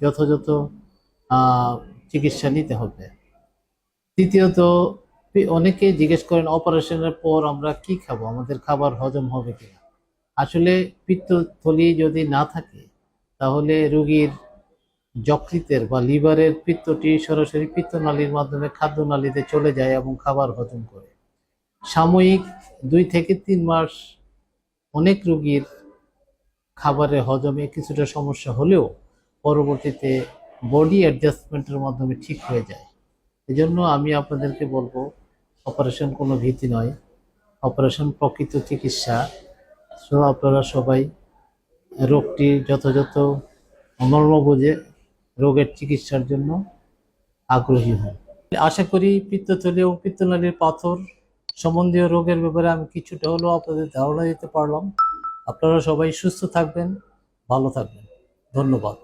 যথাযথ চিকিৎসা নিতে হবে। তৃতীয়ত, অনেকে জিজ্ঞেস করেন অপারেশনের পর আমরা কি খাবো, আমাদের খাবার হজম হবে কিনা। আসলে পিত্তথলি যদি না থাকে তাহলে রোগীর যকৃতের বা লিভারের পিত্তটি সরাসরি পিত্তনালীর মাধ্যমে খাদ্যনালীতে চলে যায় এবং খাবার হজম করে। সাময়িক 2 থেকে 3 মাস অনেক রোগীর খাবারের হজমে কিছুটা সমস্যা হলেও পরবর্তীতে বডি অ্যাডজাস্টমেন্টের মাধ্যমে ঠিক হয়ে যায়। এজন্য আমি আপনাদেরকে বলবো, অপারেশন কোনো ভীতি নয়, অপারেশন প্রকৃত চিকিৎসা। সো আপনারা সবাই রোগটি যথাযথ মর্ম বুঝে রোগের চিকিৎসার জন্য আগ্রহী হন। আশা করি পিত্তথলি ও পিত্তনালীর পাথর সম্বন্ধীয় রোগের ব্যাপারে আমি কিছুটা হলেও আপনাদের ধারণা দিতে পারলাম। আপনারা সবাই সুস্থ থাকবেন, ভালো থাকবেন। ধন্যবাদ।